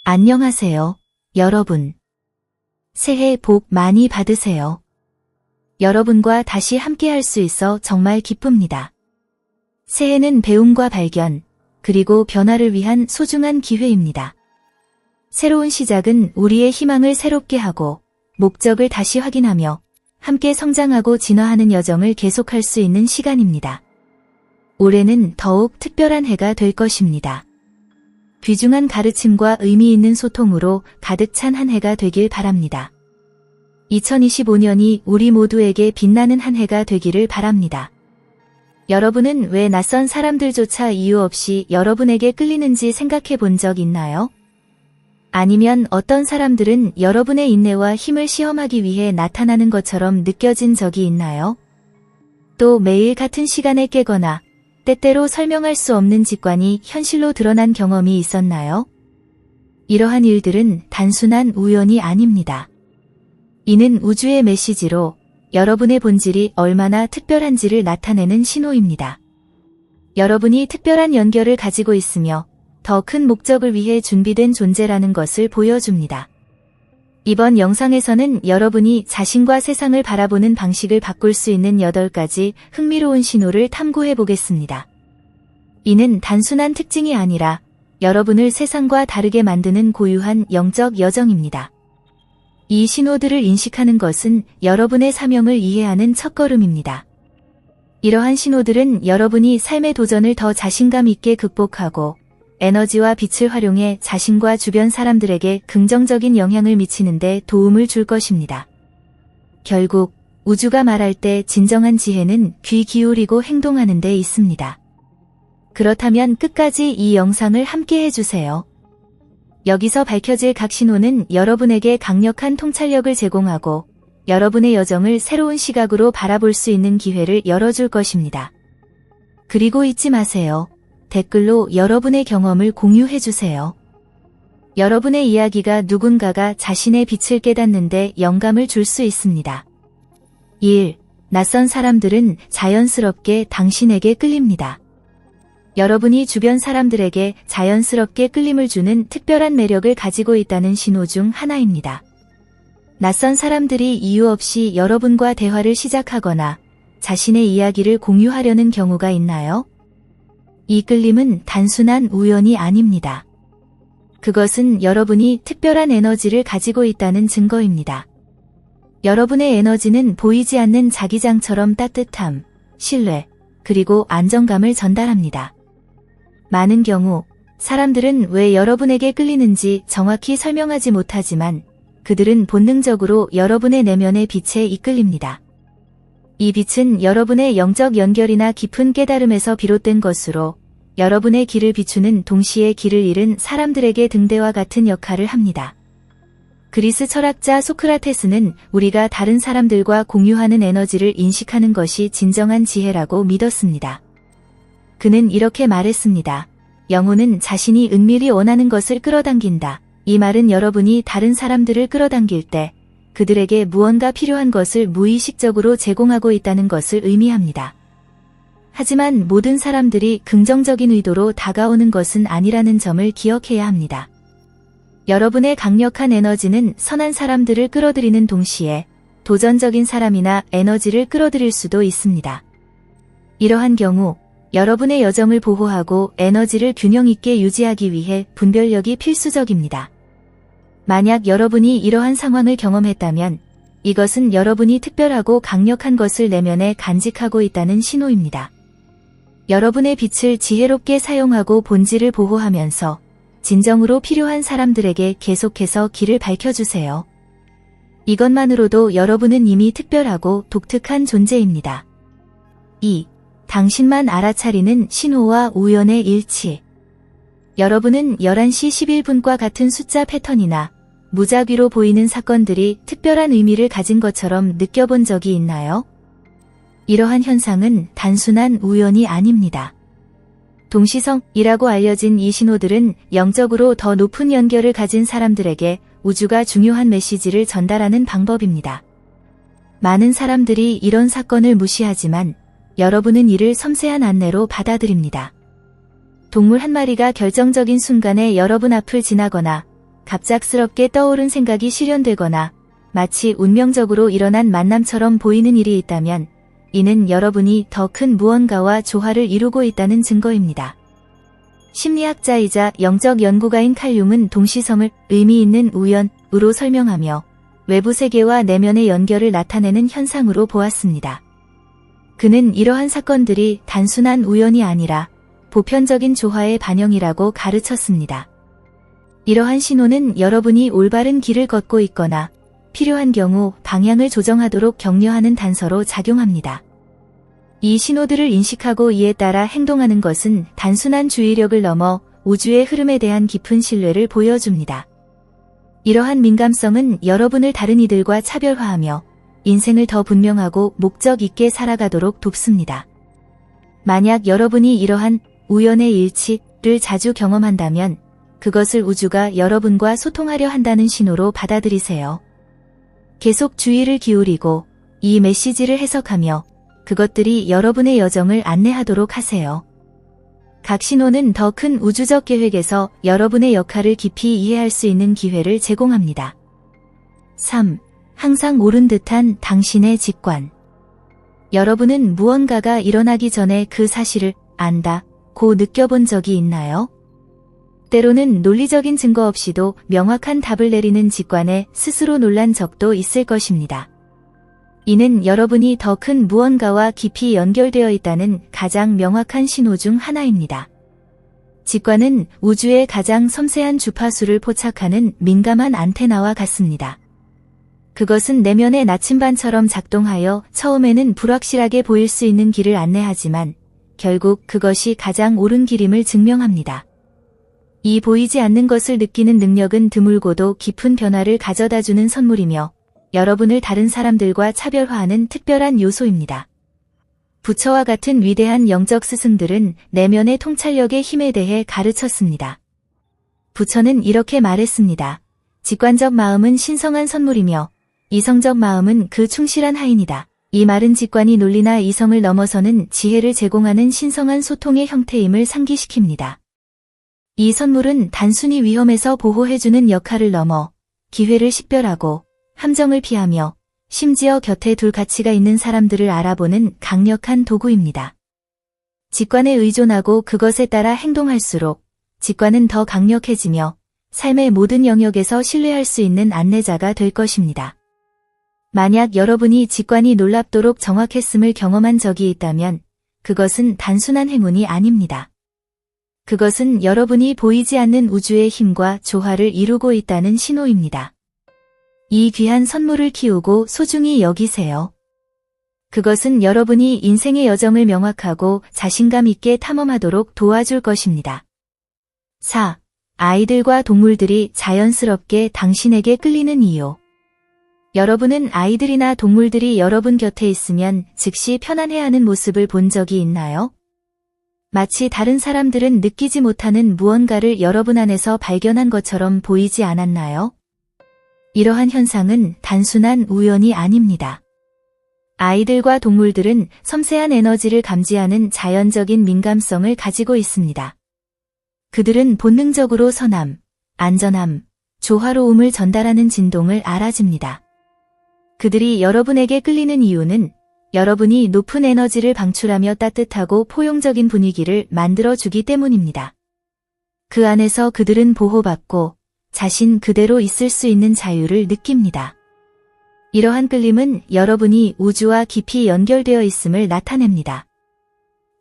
안녕하세요, 여러분. 새해 복 많이 받으세요. 여러분과 다시 함께할 수 있어 정말 기쁩니다. 새해는 배움과 발견, 그리고 변화를 위한 소중한 기회입니다. 새로운 시작은 우리의 희망을 새롭게 하고 목적을 다시 확인하며 함께 성장하고 진화하는 여정을 계속할 수 있는 시간입니다. 올해는 더욱 특별한 해가 될 것입니다. 귀중한 가르침과 의미 있는 소통으로 가득 찬 한 해가 되길 바랍니다. 2025년이 우리 모두에게 빛나는 한 해가 되기를 바랍니다. 여러분은 왜 낯선 사람들조차 이유 없이 여러분에게 끌리는지 생각해 본 적 있나요? 아니면 어떤 사람들은 여러분의 인내와 힘을 시험하기 위해 나타나는 것처럼 느껴진 적이 있나요? 또 매일 같은 시간에 깨거나 때때로 설명할 수 없는 직관이 현실로 드러난 경험이 있었나요? 이러한 일들은 단순한 우연이 아닙니다. 이는 우주의 메시지로 여러분의 본질이 얼마나 특별한지를 나타내는 신호입니다. 여러분이 특별한 연결을 가지고 있으며 더 큰 목적을 위해 준비된 존재라는 것을 보여줍니다. 이번 영상에서는 여러분이 자신과 세상을 바라보는 방식을 바꿀 수 있는 8가지 흥미로운 신호를 탐구해 보겠습니다. 이는 단순한 특징이 아니라 여러분을 세상과 다르게 만드는 고유한 영적 여정입니다. 이 신호들을 인식하는 것은 여러분의 사명을 이해하는 첫걸음입니다. 이러한 신호들은 여러분이 삶의 도전을 더 자신감 있게 극복하고 에너지와 빛을 활용해 자신과 주변 사람들에게 긍정적인 영향을 미치는 데 도움을 줄 것입니다. 결국 우주가 말할 때 진정한 지혜는 귀 기울이고 행동하는 데 있습니다. 그렇다면 끝까지 이 영상을 함께 해주세요. 여기서 밝혀질 각 신호는 여러분에게 강력한 통찰력을 제공하고 여러분의 여정을 새로운 시각으로 바라볼 수 있는 기회를 열어줄 것입니다. 그리고 잊지 마세요. 댓글로 여러분의 경험을 공유해주세요. 여러분의 이야기가 누군가가 자신의 빛을 깨닫는데 영감을 줄 수 있습니다. 1. 낯선 사람들은 자연스럽게 당신에게 끌립니다. 여러분이 주변 사람들에게 자연스럽게 끌림을 주는 특별한 매력을 가지고 있다는 신호 중 하나입니다. 낯선 사람들이 이유 없이 여러분과 대화를 시작하거나 자신의 이야기를 공유하려는 경우가 있나요? 이 끌림은 단순한 우연이 아닙니다. 그것은 여러분이 특별한 에너지를 가지고 있다는 증거입니다. 여러분의 에너지는 보이지 않는 자기장처럼 따뜻함, 신뢰, 그리고 안정감을 전달합니다. 많은 경우 사람들은 왜 여러분에게 끌리는지 정확히 설명하지 못하지만 그들은 본능적으로 여러분의 내면의 빛에 이끌립니다. 이 빛은 여러분의 영적 연결이나 깊은 깨달음에서 비롯된 것으로 여러분의 길을 비추는 동시에 길을 잃은 사람들에게 등대와 같은 역할을 합니다. 그리스 철학자 소크라테스는 우리가 다른 사람들과 공유하는 에너지를 인식하는 것이 진정한 지혜라고 믿었습니다. 그는 이렇게 말했습니다. 영혼은 자신이 은밀히 원하는 것을 끌어당긴다. 이 말은 여러분이 다른 사람들을 끌어당길 때 그들에게 무언가 필요한 것을 무의식적으로 제공하고 있다는 것을 의미합니다. 하지만 모든 사람들이 긍정적인 의도로 다가오는 것은 아니라는 점을 기억해야 합니다. 여러분의 강력한 에너지는 선한 사람들을 끌어들이는 동시에 도전적인 사람이나 에너지를 끌어들일 수도 있습니다. 이러한 경우 여러분의 여정을 보호하고 에너지를 균형 있게 유지하기 위해 분별력이 필수적입니다. 만약 여러분이 이러한 상황을 경험했다면 이것은 여러분이 특별하고 강력한 것을 내면에 간직하고 있다는 신호입니다. 여러분의 빛을 지혜롭게 사용하고 본질을 보호하면서 진정으로 필요한 사람들에게 계속해서 길을 밝혀주세요. 이것만으로도 여러분은 이미 특별하고 독특한 존재입니다. 2. 당신만 알아차리는 신호와 우연의 일치. 여러분은 11시 11분과 같은 숫자 패턴이나 무작위로 보이는 사건들이 특별한 의미를 가진 것처럼 느껴본 적이 있나요? 이러한 현상은 단순한 우연이 아닙니다. 동시성이라고 알려진 이 신호들은 영적으로 더 높은 연결을 가진 사람들에게 우주가 중요한 메시지를 전달하는 방법입니다. 많은 사람들이 이런 사건을 무시하지만 여러분은 이를 섬세한 안내로 받아들입니다. 동물 한 마리가 결정적인 순간에 여러분 앞을 지나거나 갑작스럽게 떠오른 생각이 실현되거나 마치 운명적으로 일어난 만남처럼 보이는 일이 있다면 이는 여러분이 더 큰 무언가와 조화를 이루고 있다는 증거입니다. 심리학자이자 영적 연구가인 칼 융은 동시성을 의미 있는 우연으로 설명하며 외부 세계와 내면의 연결을 나타내는 현상으로 보았습니다. 그는 이러한 사건들이 단순한 우연이 아니라 보편적인 조화의 반영이라고 가르쳤습니다. 이러한 신호는 여러분이 올바른 길을 걷고 있거나 필요한 경우 방향을 조정하도록 격려하는 단서로 작용합니다. 이 신호들을 인식하고 이에 따라 행동하는 것은 단순한 주의력을 넘어 우주의 흐름에 대한 깊은 신뢰를 보여줍니다. 이러한 민감성은 여러분을 다른 이들과 차별화하며 인생을 더 분명하고 목적 있게 살아가도록 돕습니다. 만약 여러분이 이러한 우연의 일치를 자주 경험한다면 그것을 우주가 여러분과 소통하려 한다는 신호로 받아들이세요. 계속 주의를 기울이고 이 메시지를 해석하며 그것들이 여러분의 여정을 안내하도록 하세요. 각 신호는 더 큰 우주적 계획에서 여러분의 역할을 깊이 이해할 수 있는 기회를 제공합니다. 3. 항상 옳은 듯한 당신의 직관. 여러분은 무언가가 일어나기 전에 그 사실을 안다고 느껴본 적이 있나요? 때로는 논리적인 증거 없이도 명확한 답을 내리는 직관에 스스로 놀란 적도 있을 것입니다. 이는 여러분이 더 큰 무언가와 깊이 연결되어 있다는 가장 명확한 신호 중 하나입니다. 직관은 우주의 가장 섬세한 주파수를 포착하는 민감한 안테나와 같습니다. 그것은 내면의 나침반처럼 작동하여 처음에는 불확실하게 보일 수 있는 길을 안내하지만 결국 그것이 가장 옳은 길임을 증명합니다. 이 보이지 않는 것을 느끼는 능력은 드물고도 깊은 변화를 가져다주는 선물이며 여러분을 다른 사람들과 차별화하는 특별한 요소입니다. 부처와 같은 위대한 영적 스승들은 내면의 통찰력의 힘에 대해 가르쳤습니다. 부처는 이렇게 말했습니다. 직관적 마음은 신성한 선물이며 이성적 마음은 그 충실한 하인이다. 이 말은 직관이 논리나 이성을 넘어서는 지혜를 제공하는 신성한 소통의 형태임을 상기시킵니다. 이 선물은 단순히 위험에서 보호해주는 역할을 넘어 기회를 식별하고 함정을 피하며 심지어 곁에 둘 가치가 있는 사람들을 알아보는 강력한 도구입니다. 직관에 의존하고 그것에 따라 행동할수록 직관은 더 강력해지며 삶의 모든 영역에서 신뢰할 수 있는 안내자가 될 것입니다. 만약 여러분이 직관이 놀랍도록 정확했음을 경험한 적이 있다면 그것은 단순한 행운이 아닙니다. 그것은 여러분이 보이지 않는 우주의 힘과 조화를 이루고 있다는 신호입니다. 이 귀한 선물을 키우고 소중히 여기세요. 그것은 여러분이 인생의 여정을 명확하고 자신감 있게 탐험하도록 도와줄 것입니다. 4. 아이들과 동물들이 자연스럽게 당신에게 끌리는 이유. 여러분은 아이들이나 동물들이 여러분 곁에 있으면 즉시 편안해하는 모습을 본 적이 있나요? 마치 다른 사람들은 느끼지 못하는 무언가를 여러분 안에서 발견한 것처럼 보이지 않았나요? 이러한 현상은 단순한 우연이 아닙니다. 아이들과 동물들은 섬세한 에너지를 감지하는 자연적인 민감성을 가지고 있습니다. 그들은 본능적으로 선함, 안전함, 조화로움을 전달하는 진동을 알아줍니다. 그들이 여러분에게 끌리는 이유는 여러분이 높은 에너지를 방출하며 따뜻하고 포용적인 분위기를 만들어주기 때문입니다. 그 안에서 그들은 보호받고 자신 그대로 있을 수 있는 자유를 느낍니다. 이러한 끌림은 여러분이 우주와 깊이 연결되어 있음을 나타냅니다.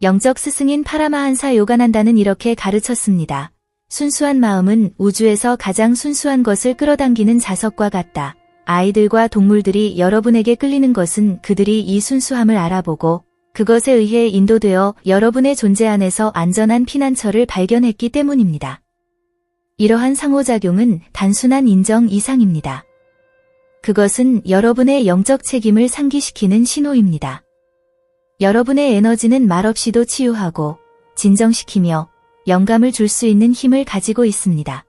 영적 스승인 파라마한사 요가난다는 이렇게 가르쳤습니다. 순수한 마음은 우주에서 가장 순수한 것을 끌어당기는 자석과 같다. 아이들과 동물들이 여러분에게 끌리는 것은 그들이 이 순수함을 알아보고 그것에 의해 인도되어 여러분의 존재 안에서 안전한 피난처를 발견했기 때문입니다. 이러한 상호작용은 단순한 인정 이상입니다. 그것은 여러분의 영적 책임을 상기시키는 신호입니다. 여러분의 에너지는 말없이도 치유하고 진정시키며 영감을 줄 수 있는 힘을 가지고 있습니다.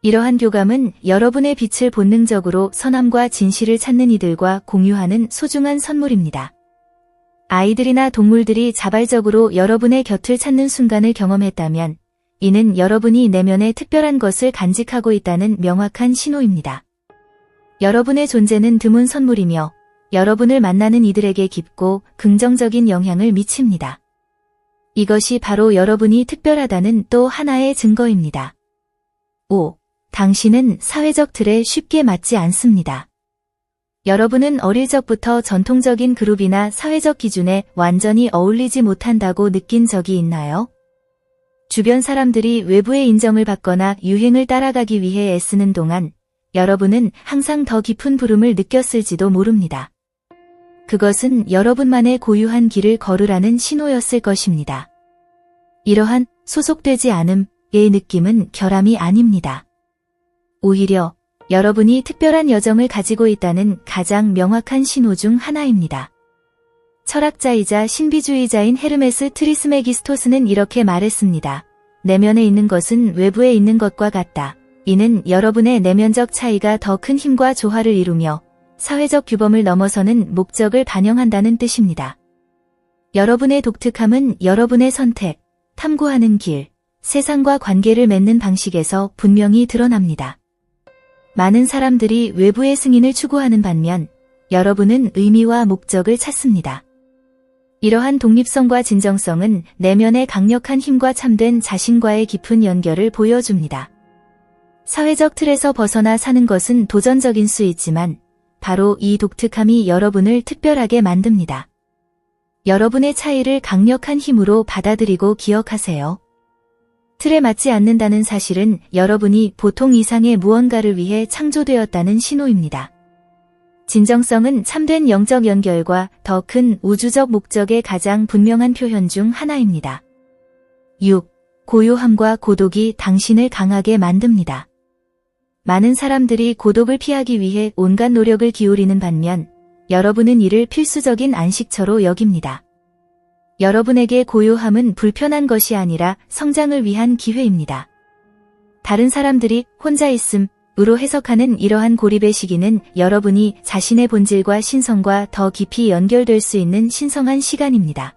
이러한 교감은 여러분의 빛을 본능적으로 선함과 진실을 찾는 이들과 공유하는 소중한 선물입니다. 아이들이나 동물들이 자발적으로 여러분의 곁을 찾는 순간을 경험했다면 이는 여러분이 내면에 특별한 것을 간직하고 있다는 명확한 신호입니다. 여러분의 존재는 드문 선물이며 여러분을 만나는 이들에게 깊고 긍정적인 영향을 미칩니다. 이것이 바로 여러분이 특별하다는 또 하나의 증거입니다. 5. 당신은 사회적 틀에 쉽게 맞지 않습니다. 여러분은 어릴 적부터 전통적인 그룹이나 사회적 기준에 완전히 어울리지 못한다고 느낀 적이 있나요? 주변 사람들이 외부의 인정을 받거나 유행을 따라가기 위해 애쓰는 동안 여러분은 항상 더 깊은 부름을 느꼈을지도 모릅니다. 그것은 여러분만의 고유한 길을 걸으라는 신호였을 것입니다. 이러한 소속되지 않음의 느낌은 결함이 아닙니다. 오히려 여러분이 특별한 여정을 가지고 있다는 가장 명확한 신호 중 하나입니다. 철학자이자 신비주의자인 헤르메스 트리스메기스토스는 이렇게 말했습니다. 내면에 있는 것은 외부에 있는 것과 같다. 이는 여러분의 내면적 차이가 더 큰 힘과 조화를 이루며 사회적 규범을 넘어서는 목적을 반영한다는 뜻입니다. 여러분의 독특함은 여러분의 선택, 탐구하는 길, 세상과 관계를 맺는 방식에서 분명히 드러납니다. 많은 사람들이 외부의 승인을 추구하는 반면 여러분은 의미와 목적을 찾습니다. 이러한 독립성과 진정성은 내면의 강력한 힘과 참된 자신과의 깊은 연결을 보여줍니다. 사회적 틀에서 벗어나 사는 것은 도전적인 수 있지만 바로 이 독특함이 여러분을 특별하게 만듭니다. 여러분의 차이를 강력한 힘으로 받아들이고 기억하세요. 틀에 맞지 않는다는 사실은 여러분이 보통 이상의 무언가를 위해 창조되었다는 신호입니다. 진정성은 참된 영적 연결과 더 큰 우주적 목적의 가장 분명한 표현 중 하나입니다. 6. 고요함과 고독이 당신을 강하게 만듭니다. 많은 사람들이 고독을 피하기 위해 온갖 노력을 기울이는 반면 여러분은 이를 필수적인 안식처로 여깁니다. 여러분에게 고요함은 불편한 것이 아니라 성장을 위한 기회입니다. 다른 사람들이 혼자 있음으로 해석하는 이러한 고립의 시기는 여러분이 자신의 본질과 신성과 더 깊이 연결될 수 있는 신성한 시간입니다.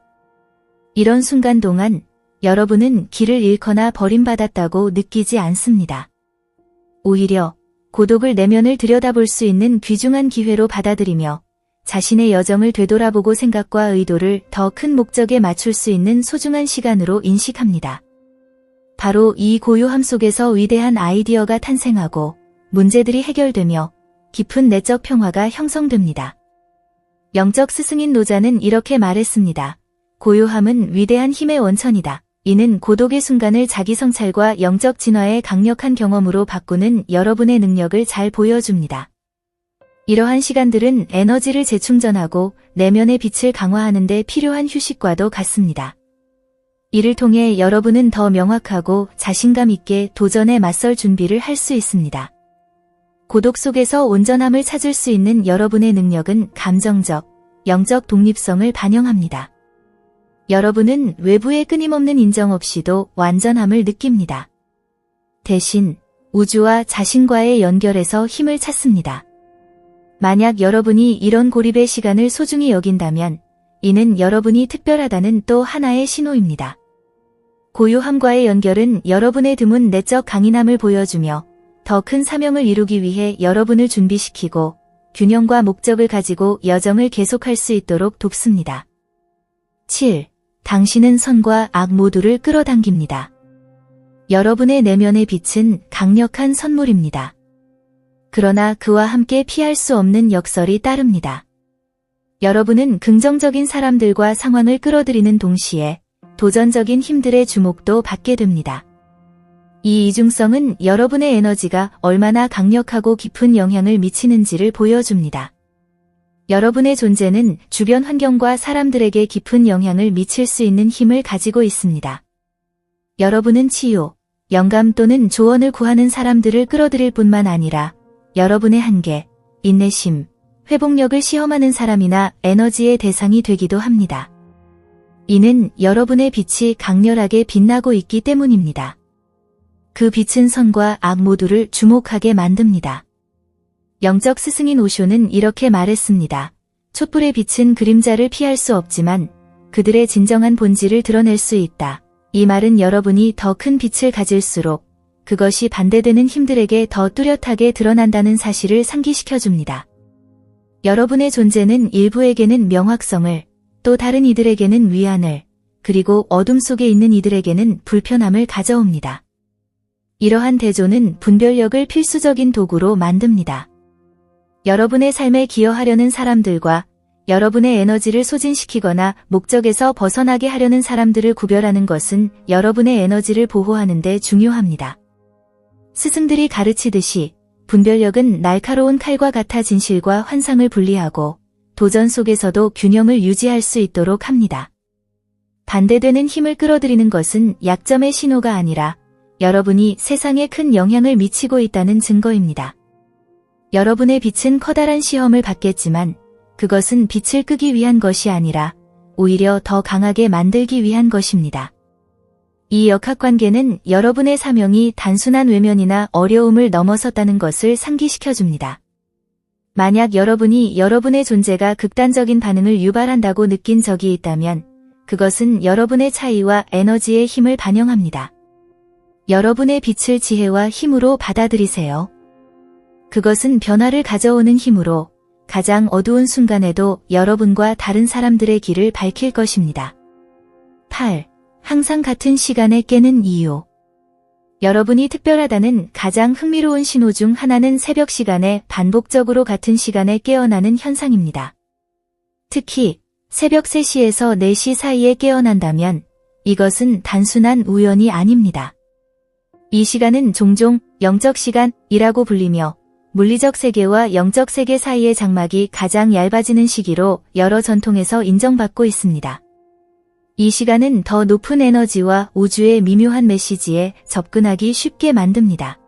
이런 순간 동안 여러분은 길을 잃거나 버림받았다고 느끼지 않습니다. 오히려 고독을 내면을 들여다볼 수 있는 귀중한 기회로 받아들이며 자신의 여정을 되돌아보고 생각과 의도를 더 큰 목적에 맞출 수 있는 소중한 시간으로 인식합니다. 바로 이 고요함 속에서 위대한 아이디어가 탄생하고 문제들이 해결되며 깊은 내적 평화가 형성됩니다. 영적 스승인 노자는 이렇게 말했습니다. 고요함은 위대한 힘의 원천이다. 이는 고독의 순간을 자기 성찰과 영적 진화의 강력한 경험으로 바꾸는 여러분의 능력을 잘 보여줍니다. 이러한 시간들은 에너지를 재충전하고 내면의 빛을 강화하는 데 필요한 휴식과도 같습니다. 이를 통해 여러분은 더 명확하고 자신감 있게 도전에 맞설 준비를 할 수 있습니다. 고독 속에서 온전함을 찾을 수 있는 여러분의 능력은 감정적, 영적 독립성을 반영합니다. 여러분은 외부의 끊임없는 인정 없이도 완전함을 느낍니다. 대신 우주와 자신과의 연결에서 힘을 찾습니다. 만약 여러분이 이런 고립의 시간을 소중히 여긴다면 이는 여러분이 특별하다는 또 하나의 신호입니다. 고요함과의 연결은 여러분의 드문 내적 강인함을 보여주며 더 큰 사명을 이루기 위해 여러분을 준비시키고 균형과 목적을 가지고 여정을 계속할 수 있도록 돕습니다. 7. 당신은 선과 악 모두를 끌어당깁니다. 여러분의 내면의 빛은 강력한 선물입니다. 그러나 그와 함께 피할 수 없는 역설이 따릅니다. 여러분은 긍정적인 사람들과 상황을 끌어들이는 동시에 도전적인 힘들의 주목도 받게 됩니다. 이 이중성은 여러분의 에너지가 얼마나 강력하고 깊은 영향을 미치는지를 보여줍니다. 여러분의 존재는 주변 환경과 사람들에게 깊은 영향을 미칠 수 있는 힘을 가지고 있습니다. 여러분은 치유, 영감 또는 조언을 구하는 사람들을 끌어들일 뿐만 아니라 여러분의 한계, 인내심, 회복력을 시험하는 사람이나 에너지의 대상이 되기도 합니다. 이는 여러분의 빛이 강렬하게 빛나고 있기 때문입니다. 그 빛은 선과 악 모두를 주목하게 만듭니다. 영적 스승인 오쇼는 이렇게 말했습니다. 촛불의 빛은 그림자를 피할 수 없지만 그들의 진정한 본질을 드러낼 수 있다. 이 말은 여러분이 더 큰 빛을 가질수록 그것이 반대되는 힘들에게 더 뚜렷하게 드러난다는 사실을 상기시켜줍니다. 여러분의 존재는 일부에게는 명확성을, 또 다른 이들에게는 위안을, 그리고 어둠 속에 있는 이들에게는 불편함을 가져옵니다. 이러한 대조는 분별력을 필수적인 도구로 만듭니다. 여러분의 삶에 기여하려는 사람들과 여러분의 에너지를 소진시키거나 목적에서 벗어나게 하려는 사람들을 구별하는 것은 여러분의 에너지를 보호하는 데 중요합니다. 스승들이 가르치듯이 분별력은 날카로운 칼과 같아 진실과 환상을 분리하고 도전 속에서도 균형을 유지할 수 있도록 합니다. 반대되는 힘을 끌어들이는 것은 약점의 신호가 아니라 여러분이 세상에 큰 영향을 미치고 있다는 증거입니다. 여러분의 빛은 커다란 시험을 받겠지만 그것은 빛을 끄기 위한 것이 아니라 오히려 더 강하게 만들기 위한 것입니다. 이 역학관계는 여러분의 사명이 단순한 외면이나 어려움을 넘어섰다는 것을 상기시켜줍니다. 만약 여러분이 여러분의 존재가 극단적인 반응을 유발한다고 느낀 적이 있다면 그것은 여러분의 차이와 에너지의 힘을 반영합니다. 여러분의 빛을 지혜와 힘으로 받아들이세요. 그것은 변화를 가져오는 힘으로 가장 어두운 순간에도 여러분과 다른 사람들의 길을 밝힐 것입니다. 8. 항상 같은 시간에 깨는 이유. 여러분이 특별하다는 가장 흥미로운 신호 중 하나는 새벽 시간에 반복적으로 같은 시간에 깨어나는 현상입니다. 특히 새벽 3시에서 4시 사이에 깨어난다면 이것은 단순한 우연이 아닙니다. 이 시간은 종종 영적 시간이라고 불리며 물리적 세계와 영적 세계 사이의 장막이 가장 얇아지는 시기로 여러 전통에서 인정받고 있습니다. 이 시간은 더 높은 에너지와 우주의 미묘한 메시지에 접근하기 쉽게 만듭니다.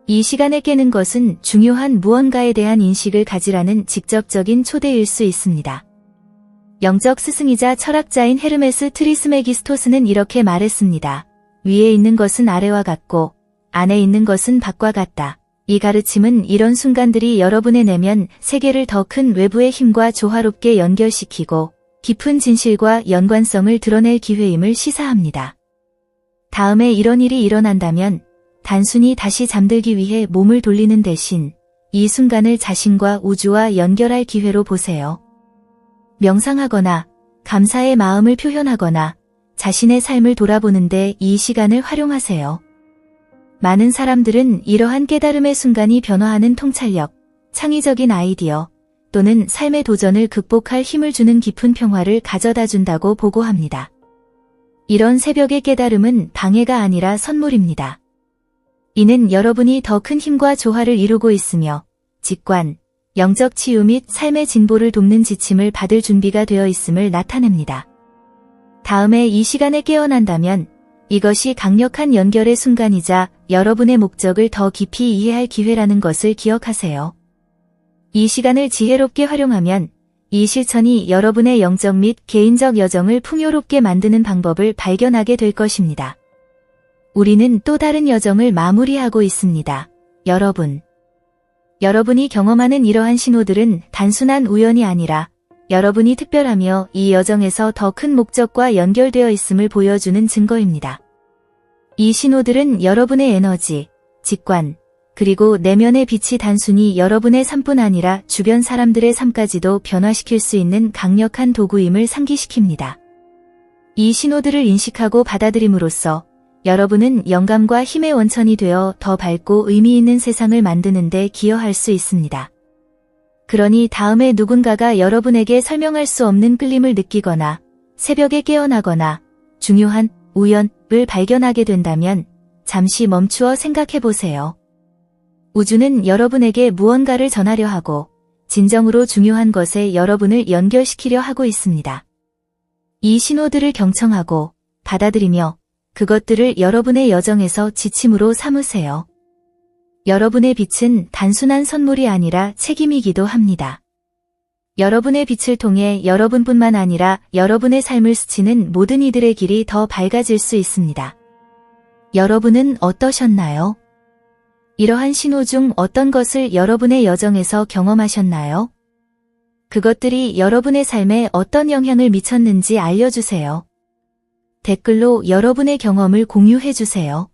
이 시간에 깨는 것은 중요한 무언가에 대한 인식을 가지라는 직접적인 초대일 수 있습니다. 영적 스승이자 철학자인 헤르메스 트리스메기스토스는 이렇게 말했습니다. 위에 있는 것은 아래와 같고 안에 있는 것은 밖과 같다. 이 가르침은 이런 순간들이 여러분의 내면 세계를 더 큰 외부의 힘과 조화롭게 연결시키고 깊은 진실과 연관성을 드러낼 기회임을 시사합니다. 다음에 이런 일이 일어난다면 단순히 다시 잠들기 위해 몸을 돌리는 대신 이 순간을 자신과 우주와 연결할 기회로 보세요. 명상하거나 감사의 마음을 표현하거나 자신의 삶을 돌아보는데 이 시간을 활용하세요. 많은 사람들은 이러한 깨달음의 순간이 변화하는 통찰력, 창의적인 아이디어, 또는 삶의 도전을 극복할 힘을 주는 깊은 평화를 가져다 준다고 보고합니다. 이런 새벽의 깨달음은 방해가 아니라 선물입니다. 이는 여러분이 더 큰 힘과 조화를 이루고 있으며 직관, 영적 치유 및 삶의 진보를 돕는 지침을 받을 준비가 되어 있음을 나타냅니다. 다음에 이 시간에 깨어난다면 이것이 강력한 연결의 순간이자 여러분의 목적을 더 깊이 이해할 기회라는 것을 기억하세요. 이 시간을 지혜롭게 활용하면 이 실천이 여러분의 영적 및 개인적 여정을 풍요롭게 만드는 방법을 발견하게 될 것입니다. 우리는 또 다른 여정을 마무리하고 있습니다. 여러분이 경험하는 이러한 신호들은 단순한 우연이 아니라 여러분이 특별하며 이 여정에서 더 큰 목적과 연결되어 있음을 보여주는 증거입니다. 이 신호들은 여러분의 에너지, 직관, 그리고 내면의 빛이 단순히 여러분의 삶뿐 아니라 주변 사람들의 삶까지도 변화시킬 수 있는 강력한 도구임을 상기시킵니다. 이 신호들을 인식하고 받아들임으로써 여러분은 영감과 힘의 원천이 되어 더 밝고 의미 있는 세상을 만드는 데 기여할 수 있습니다. 그러니 다음에 누군가가 여러분에게 설명할 수 없는 끌림을 느끼거나 새벽에 깨어나거나 중요한 우연을 발견하게 된다면 잠시 멈추어 생각해 보세요. 우주는 여러분에게 무언가를 전하려 하고 진정으로 중요한 것에 여러분을 연결시키려 하고 있습니다. 이 신호들을 경청하고 받아들이며 그것들을 여러분의 여정에서 지침으로 삼으세요. 여러분의 빛은 단순한 선물이 아니라 책임이기도 합니다. 여러분의 빛을 통해 여러분뿐만 아니라 여러분의 삶을 스치는 모든 이들의 길이 더 밝아질 수 있습니다. 여러분은 어떠셨나요? 이러한 신호 중 어떤 것을 여러분의 여정에서 경험하셨나요? 그것들이 여러분의 삶에 어떤 영향을 미쳤는지 알려주세요. 댓글로 여러분의 경험을 공유해 주세요.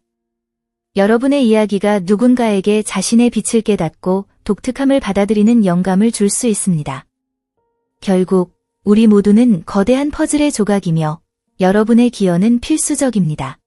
여러분의 이야기가 누군가에게 자신의 빛을 깨닫고 독특함을 받아들이는 영감을 줄 수 있습니다. 결국 우리 모두는 거대한 퍼즐의 조각이며 여러분의 기여는 필수적입니다.